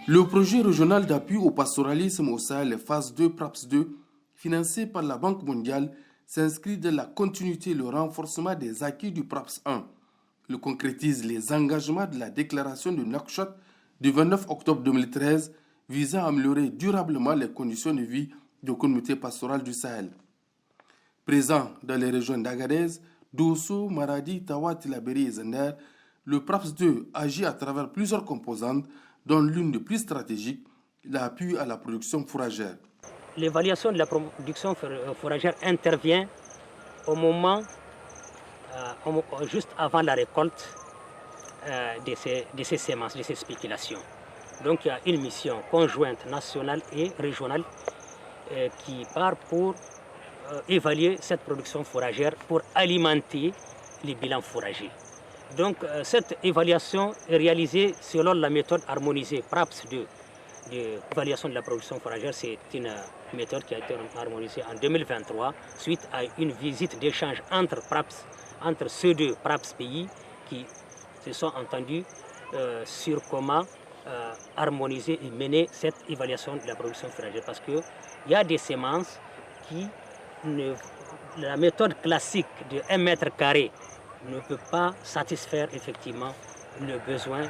Le projet régional d'appui au pastoralisme au Sahel, phase 2, PRAPS 2, financé par la Banque mondiale, s'inscrit dans la continuité et le renforcement des acquis du PRAPS 1. Il concrétise les engagements de la déclaration de Nouakchott du 29 octobre 2013 visant à améliorer durablement les conditions de vie des communautés pastorales du Sahel. Présent dans les régions d'Agadez, Dosso, Maradi, Tawa, Tillabéri et Zender, le PRAPS 2 agit à travers plusieurs composantes, dont l'une des plus stratégiques, l'appui à la production fourragère. L'évaluation de la production fourragère intervient au moment, juste avant la récolte de ces semences, de ces spéculations. Donc il y a une mission conjointe nationale et régionale qui part pour évaluer cette production fourragère pour alimenter les bilans fourragers. Donc cette évaluation est réalisée selon la méthode harmonisée PRAPS 2 d'évaluation de la production fourragère. C'est une méthode qui a été harmonisée en 2023 suite à une visite d'échange entre ceux deux PRAPS pays qui se sont entendus sur comment harmoniser et mener cette évaluation de la production fourragère. Parce qu'il y a des semences qui la méthode classique de 1 mètre carré ne peut pas satisfaire effectivement le besoin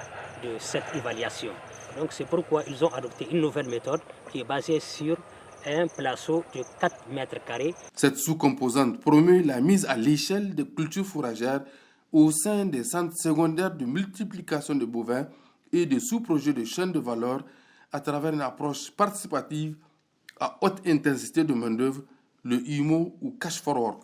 de cette évaluation. Donc c'est pourquoi ils ont adopté une nouvelle méthode qui est basée sur un plateau de 4 mètres carrés. Cette sous-composante promeut la mise à l'échelle des cultures fourragères au sein des centres secondaires de multiplication de bovins et de sous-projets de chaîne de valeur à travers une approche participative à haute intensité de main-d'œuvre, le IMO ou Cash for Work.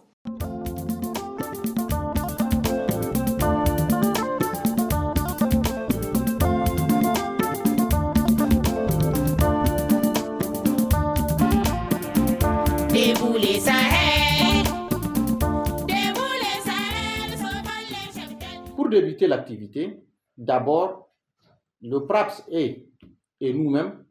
Pour débuter l'activité, d'abord, le PRAPS et nous-mêmes,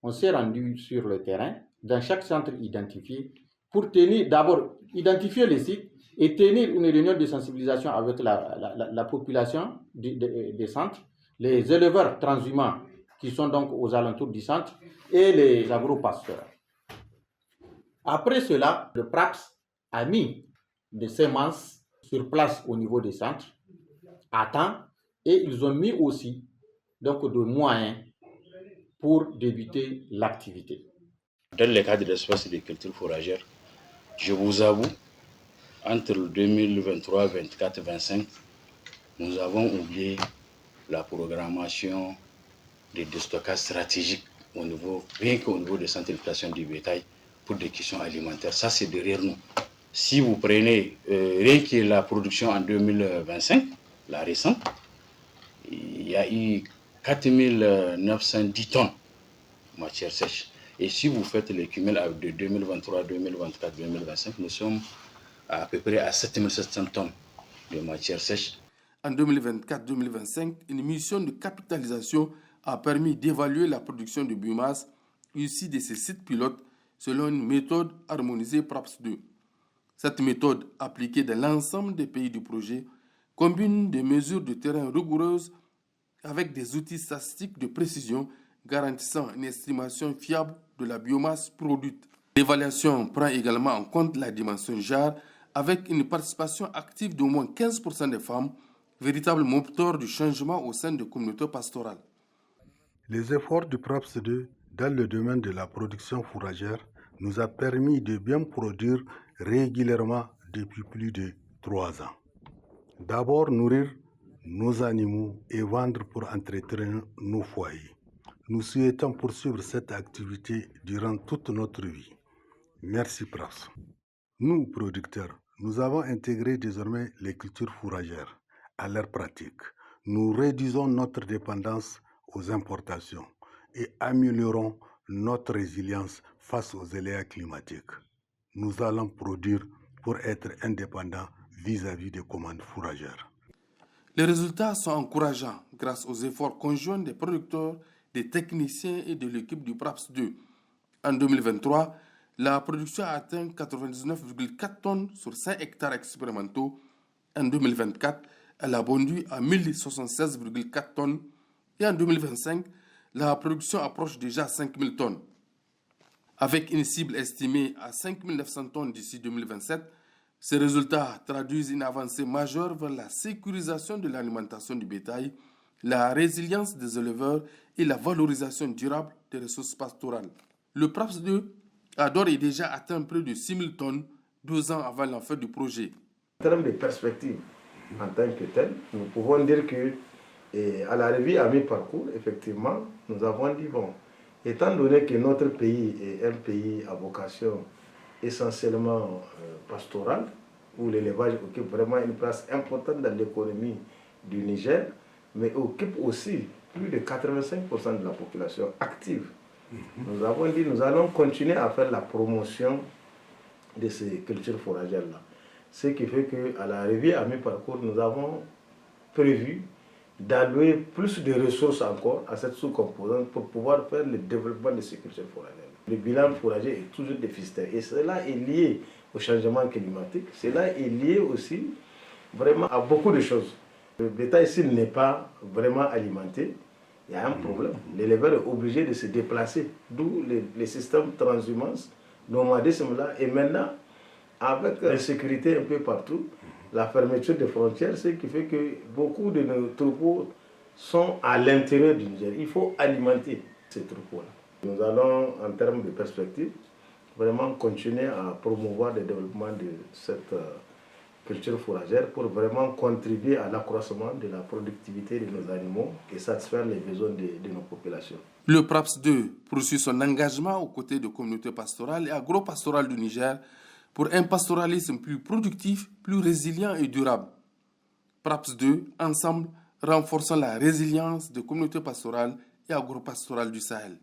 on s'est rendus sur le terrain, dans chaque centre identifié, pour d'abord identifier les sites et tenir une réunion de sensibilisation avec la population des centres, les éleveurs transhumants qui sont donc aux alentours du centre et les agro-pasteurs. Après cela, le PRAPS a mis des semences sur place au niveau des centres à temps et ils ont mis aussi donc de moyens pour débuter l'activité. Dans le cadre de l'espace de culture fourragère, je vous avoue, entre le 2023, 24 et 25, nous avons oublié la programmation des déstockages stratégiques rien qu'au niveau des centres d'éducation du bétail pour des questions alimentaires. Ça, c'est derrière nous. Si vous prenez rien que la production en 2025, la récente, il y a eu 4910 tonnes de matière sèche. Et si vous faites le cumul de 2023, 2024, 2025, nous sommes à peu près à 7700 tonnes de matière sèche. En 2024-2025, une mission de capitalisation a permis d'évaluer la production de biomasse issue de ces sites pilotes selon une méthode harmonisée PRAPS 2. Cette méthode, appliquée dans l'ensemble des pays du projet, combine des mesures de terrain rigoureuses avec des outils statistiques de précision garantissant une estimation fiable de la biomasse produite. L'évaluation prend également en compte la dimension genre avec une participation active d'au moins 15% des femmes, véritable moteur du changement au sein des communautés pastorales. Les efforts du PRAPS 2 dans le domaine de la production fourragère nous a permis de bien produire régulièrement depuis plus de 3 ans. D'abord, nourrir nos animaux et vendre pour entretenir nos foyers. Nous souhaitons poursuivre cette activité durant toute notre vie. Merci PRAPS. Nous, producteurs, nous avons intégré désormais les cultures fourragères à leur pratique. Nous réduisons notre dépendance aux importations et améliorons notre résilience face aux aléas climatiques. Nous allons produire pour être indépendants vis-à-vis des commandes fourragères. Les résultats sont encourageants grâce aux efforts conjoints des producteurs, des techniciens et de l'équipe du PRAPS 2. En 2023, la production a atteint 99,4 tonnes sur 5 hectares expérimentaux. En 2024, Elle a bondu à 1076,4 tonnes et en 2025, la production approche déjà 5000 tonnes. Avec une cible estimée à 5900 tonnes d'ici 2027, ces résultats traduisent une avancée majeure vers la sécurisation de l'alimentation du bétail, la résilience des éleveurs et la valorisation durable des ressources pastorales. Le PRAPS 2 a d'ores et déjà atteint près de 6000 tonnes 2 ans avant l'enfer du projet. En termes de perspective, en tant que tel, nous pouvons dire que à l'arrivée à mi-parcours, effectivement, nous avons dit, bon, étant donné que notre pays est un pays à vocation essentiellement pastorale, où l'élevage occupe vraiment une place importante dans l'économie du Niger, mais occupe aussi plus de 85% de la population active. Nous avons dit, nous allons continuer à faire la promotion de ces cultures fourragères-là. Ce qui fait qu'à l'arrivée à mi-parcours, nous avons prévu d'allouer plus de ressources encore à cette sous-composante pour pouvoir faire le développement de ces cultures fourragères. Le bilan fourrager est toujours déficitaire et cela est lié au changement climatique, cela est lié aussi vraiment à beaucoup de choses. Le bétail, s'il n'est pas vraiment alimenté, il y a un problème. L'éleveur est obligé de se déplacer, d'où les systèmes transhumance, nomadisme-là, et maintenant, avec l'insécurité un peu partout, la fermeture des frontières, ce qui fait que beaucoup de nos troupeaux sont à l'intérieur du Niger. Il faut alimenter ces troupeaux-là. Nous allons, en termes de perspective, vraiment continuer à promouvoir le développement de cette culture fourragère pour vraiment contribuer à l'accroissement de la productivité de nos animaux et satisfaire les besoins de nos populations. Le PRAPS 2 poursuit son engagement aux côtés de communautés pastorales et agro-pastorales du Niger pour un pastoralisme plus productif, plus résilient et durable. PRAPS 2, ensemble, renforçant la résilience des communautés pastorales et agro-pastorales du Sahel.